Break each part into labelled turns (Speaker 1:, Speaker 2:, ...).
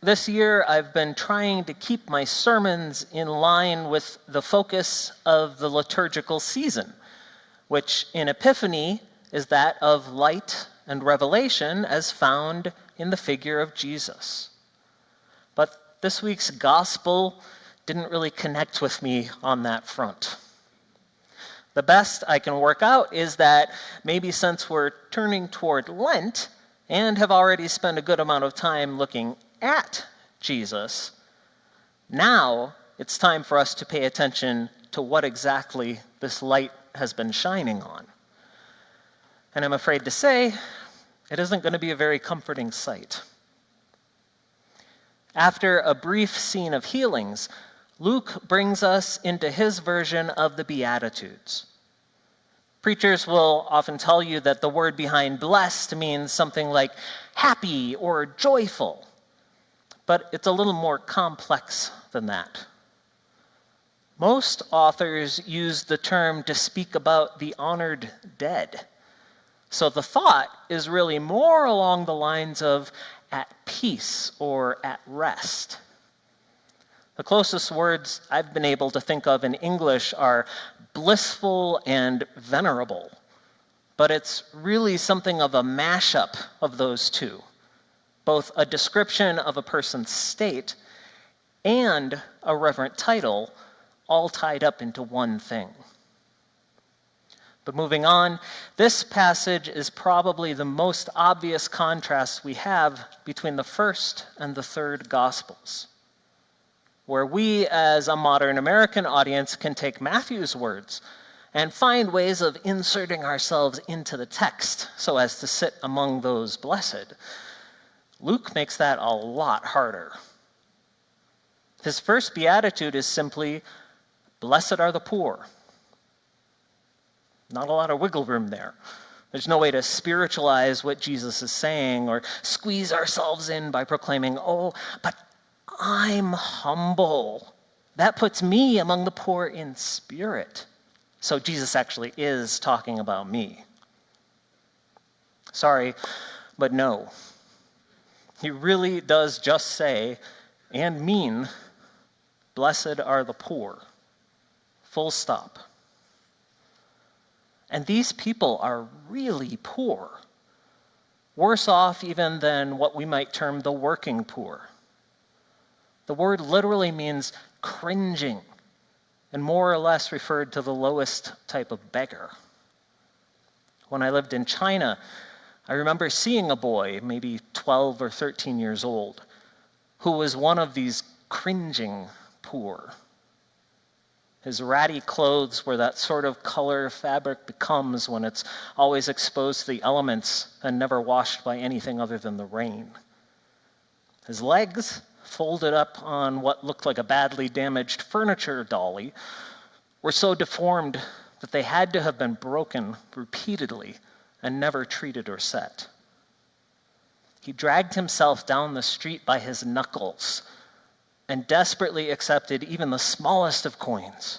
Speaker 1: This year, I've been trying to keep my sermons in line with the focus of the liturgical season, which in Epiphany is that of light and revelation as found in the figure of Jesus. But this week's gospel didn't really connect with me on that front. The best I can work out is that maybe since we're turning toward Lent and have already spent a good amount of time looking at Jesus, now it's time for us to pay attention to what exactly this light has been shining on. And I'm afraid to say, it isn't going to be a very comforting sight. After a brief scene of healings, Luke brings us into his version of the Beatitudes. Preachers will often tell you that the word behind blessed means something like happy or joyful, but it's a little more complex than that. Most authors use the term to speak about the honored dead. So the thought is really more along the lines of at peace or at rest. The closest words I've been able to think of in English are blissful and venerable, but it's really something of a mashup of those two, both a description of a person's state and a reverent title, all tied up into one thing. But moving on, this passage is probably the most obvious contrast we have between the first and the third Gospels, where we as a modern American audience can take Matthew's words and find ways of inserting ourselves into the text so as to sit among those blessed. Luke makes that a lot harder. His first beatitude is simply, "Blessed are the poor." Not a lot of wiggle room there. There's no way to spiritualize what Jesus is saying or squeeze ourselves in by proclaiming, "Oh, but I'm humble. That puts me among the poor in spirit." So Jesus actually is talking about me. Sorry, but no. He really does just say and mean, "Blessed are the poor." Full stop. And these people are really poor. Worse off even than what we might term the working poor. The word literally means cringing, and more or less referred to the lowest type of beggar. When I lived in China, I remember seeing a boy, maybe 12 or 13 years old, who was one of these cringing poor. His ratty clothes were that sort of color fabric becomes when it's always exposed to the elements and never washed by anything other than the rain. His legs, folded up on what looked like a badly damaged furniture dolly, were so deformed that they had to have been broken repeatedly and never treated or set. He dragged himself down the street by his knuckles and desperately accepted even the smallest of coins,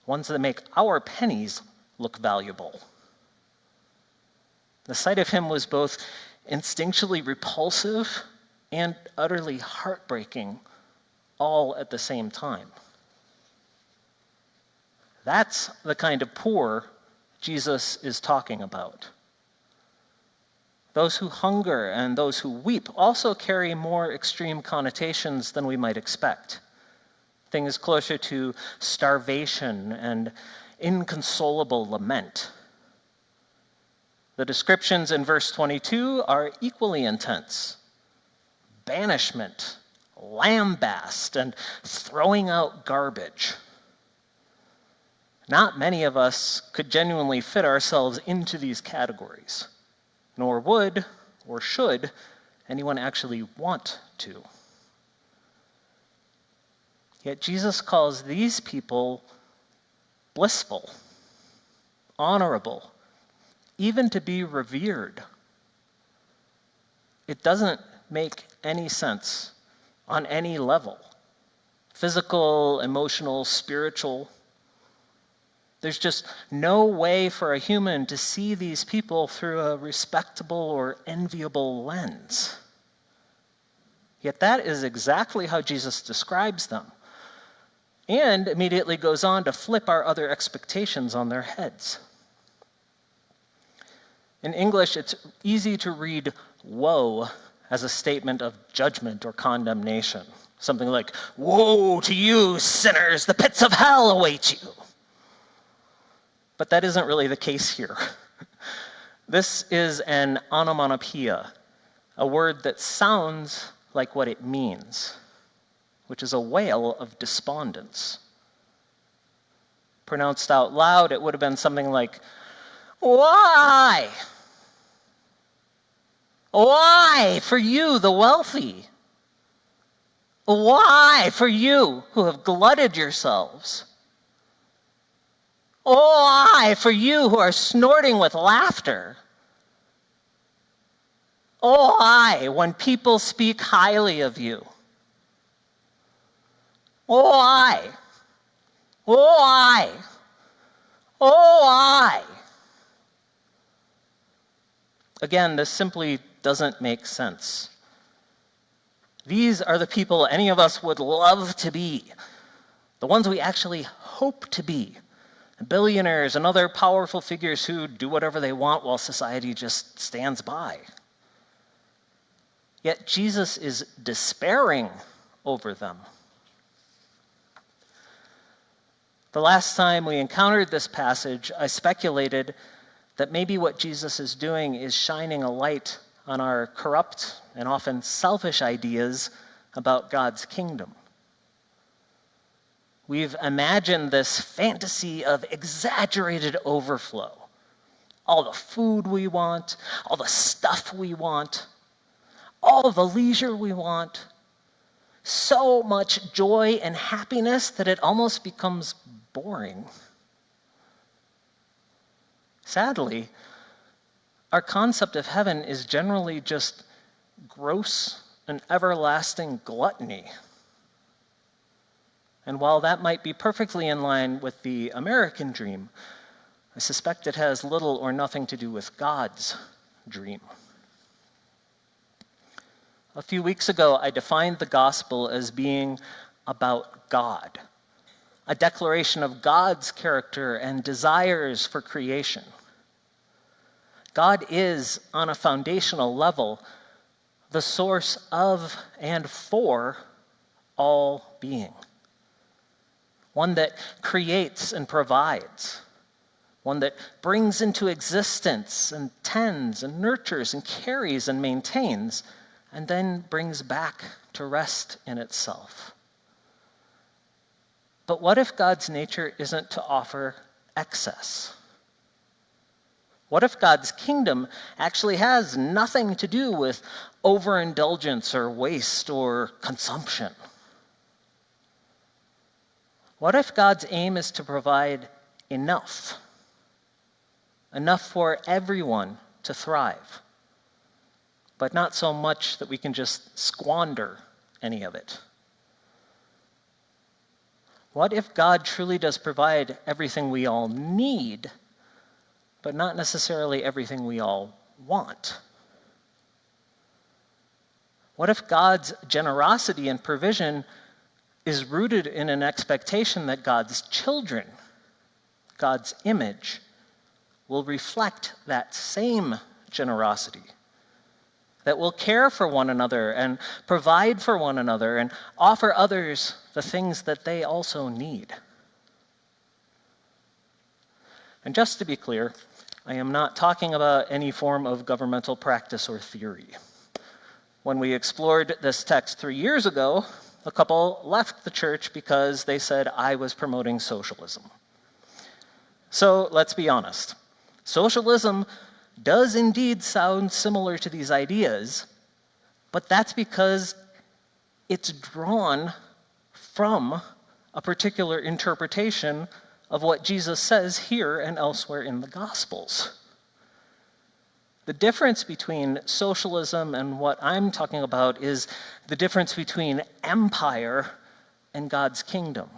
Speaker 1: ones that make our pennies look valuable. The sight of him was both instinctually repulsive and utterly heartbreaking, all at the same time. That's the kind of poor Jesus is talking about. Those who hunger and those who weep also carry more extreme connotations than we might expect. Things closer to starvation and inconsolable lament. The descriptions in verse 22 are equally intense. Banishment, lambast, and throwing out garbage. Not many of us could genuinely fit ourselves into these categories, nor would or should anyone actually want to. Yet Jesus calls these people blissful, honorable, even to be revered. It doesn't make any sense on any level. Physical, emotional, spiritual. There's just no way for a human to see these people through a respectable or enviable lens. Yet that is exactly how Jesus describes them, and immediately goes on to flip our other expectations on their heads. In English, it's easy to read woe as a statement of judgment or condemnation. Something like, "Woe to you, sinners, the pits of hell await you." But that isn't really the case here. This is an onomatopoeia, a word that sounds like what it means, which is a wail of despondence. Pronounced out loud, it would have been something like, "Why? Why for you, the wealthy? Why for you who have glutted yourselves? Why for you who are snorting with laughter? Why when people speak highly of you? Why? Why? Why?" Again, this simply doesn't make sense. These are the people any of us would love to be, the ones we actually hope to be, billionaires and other powerful figures who do whatever they want while society just stands by. Yet Jesus is despairing over them. The last time we encountered this passage, I speculated that maybe what Jesus is doing is shining a light on our corrupt and often selfish ideas about God's kingdom. We've imagined this fantasy of exaggerated overflow. All the food we want, all the stuff we want, all the leisure we want. So much joy and happiness that it almost becomes boring. Sadly, our concept of heaven is generally just gross and everlasting gluttony. And while that might be perfectly in line with the American dream, I suspect it has little or nothing to do with God's dream. A few weeks ago, I defined the gospel as being about God, a declaration of God's character and desires for creation. God is, on a foundational level, the source of and for all being. One that creates and provides. One that brings into existence and tends and nurtures and carries and maintains, and then brings back to rest in itself. But what if God's nature isn't to offer excess? What if God's kingdom actually has nothing to do with overindulgence or waste or consumption? What if God's aim is to provide enough? Enough for everyone to thrive, but not so much that we can just squander any of it? What if God truly does provide everything we all need, but not necessarily everything we all want? What if God's generosity and provision is rooted in an expectation that God's children, God's image, will reflect that same generosity, that will care for one another and provide for one another and offer others the things that they also need? And just to be clear, I am not talking about any form of governmental practice or theory. When we explored this text 3 years ago, a couple left the church because they said I was promoting socialism. So let's be honest. Socialism does indeed sound similar to these ideas, but that's because it's drawn from a particular interpretation of what Jesus says here and elsewhere in the Gospels. The difference between socialism and what I'm talking about is the difference between empire and God's kingdom.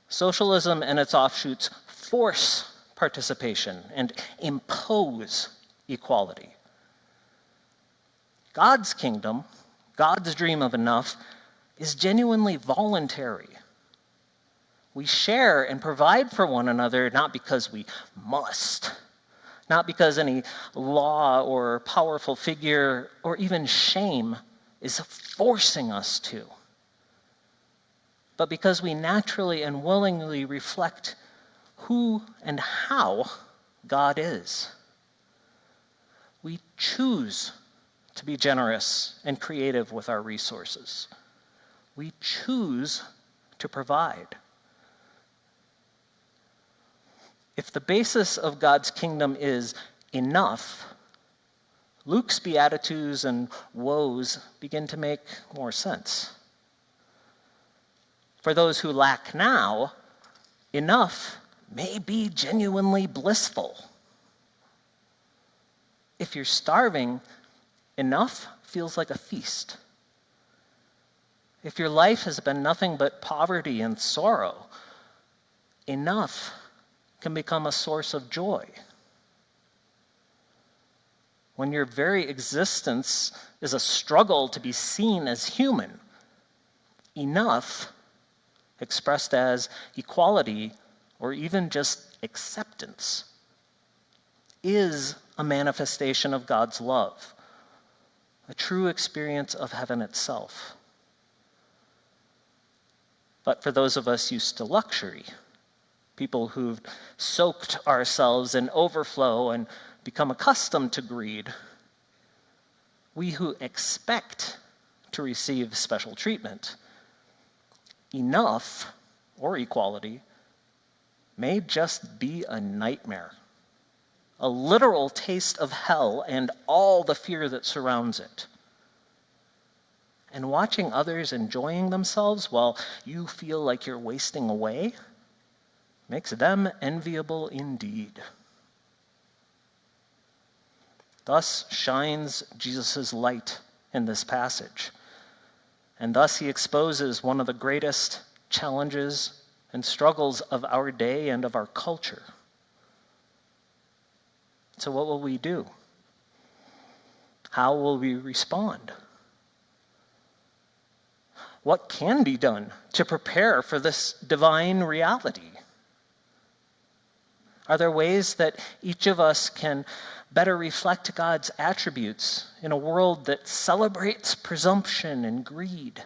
Speaker 1: Socialism and its offshoots force participation and impose equality. God's kingdom, God's dream of enough is genuinely voluntary. We share and provide for one another not because we must, not because any law or powerful figure or even shame is forcing us to, but because we naturally and willingly reflect who and how God is. We choose to be generous and creative with our resources. We choose to provide. If the basis of God's kingdom is enough, Luke's beatitudes and woes begin to make more sense. For those who lack now, enough may be genuinely blissful. If you're starving, enough feels like a feast. If your life has been nothing but poverty and sorrow, enough can become a source of joy. When your very existence is a struggle to be seen as human, enough, expressed as equality or even just acceptance, is a manifestation of God's love, a true experience of heaven itself. But for those of us used to luxury, people who've soaked ourselves in overflow and become accustomed to greed, we who expect to receive special treatment, enough, or equality, may just be a nightmare, a literal taste of hell and all the fear that surrounds it. And watching others enjoying themselves while you feel like you're wasting away makes them enviable indeed. Thus shines Jesus' light in this passage, and thus he exposes one of the greatest challenges and struggles of our day and of our culture. So what will we do? How will we respond? What can be done to prepare for this divine reality? Are there ways that each of us can better reflect God's attributes in a world that celebrates presumption and greed?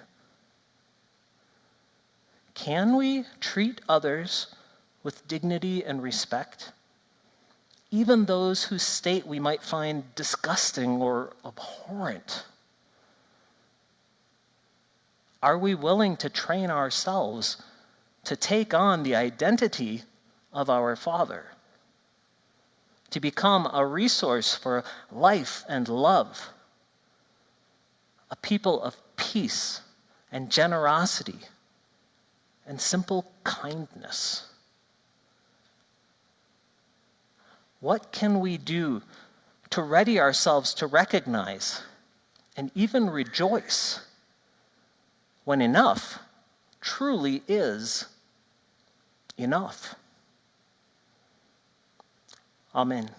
Speaker 1: Can we treat others with dignity and respect, even those whose state we might find disgusting or abhorrent? Are we willing to train ourselves to take on the identity of our Father, to become a resource for life and love, a people of peace and generosity and simple kindness? What can we do to ready ourselves to recognize and even rejoice when enough truly is enough? Amen.